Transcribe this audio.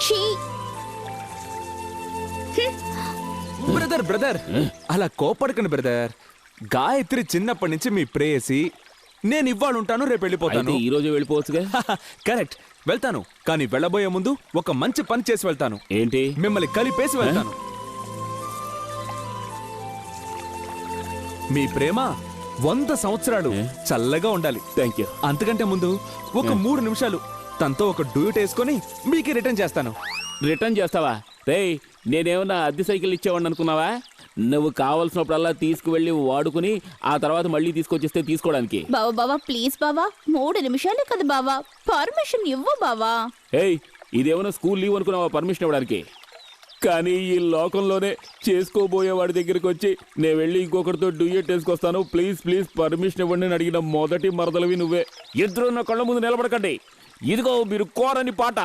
ఛీ! బ్రదర్ అలా కోపడకండి బ్రదర్. గాయత్రి చిన్నప్పటి నుంచి మీ ప్రేయసి. నేను ఇవాళ ఉంటాను, రేపు వెళ్ళిపోతాను. ఈ రోజు వెళ్ళిపోవచ్చుగా. కరెక్ట్, వెళ్తాను. కానీ వెళ్ళబోయే ముందు ఒక మంచి పని చేసి వెళ్తాను. ఏంటి? మిమ్మల్ని కలిపేసి వెళ్తాను. మీ ప్రేమ 100 సంవత్సరాలు చల్లగా ఉండాలి. Thank you. అంతకంటే ముందు ఒక 3 నిమిషాలు తనతో ఒక డ్యూట్ వేసుకొని మీకే రిటర్న్ చేస్తాను. రిటర్న్ చేస్తావా? రేయ్, నేనేమన్నా అద్దె సైకిల్ ఇచ్చేవాడిని అనుకున్నావా? నువ్వు కావలసినప్పుడల్లా తీసుకువెళ్ళి వాడుకుని ఆ తర్వాత మళ్ళీ తీసుకొచ్చిస్తే తీసుకోవడానికి. బావా ప్లీజ్ బావా, 3 నిమిషాలే కదా బావా, పర్మిషన్ ఇవ్వు బావా. ఏయ్, ఇదేమన్నా స్కూల్ లీవ్ అనుకున్నావా పర్మిషన్ ఇవ్వడానికి? కానీ ఈ లోకంలోనే చేసుకోబోయే వాడి దగ్గరికి వచ్చి నేను వెళ్ళి ఇంకొకరితో డ్యూయట్ వేసుకొస్తాను, ప్లీజ్ ప్లీజ్ పర్మిషన్ ఇవ్వండి అని అడిగిన మొదటి మరదలవి నువ్వే. ఇద్దరు నా కళ్ళ ముందు నిలబడకండి. ఇదిగో మీరు కోరని పాట.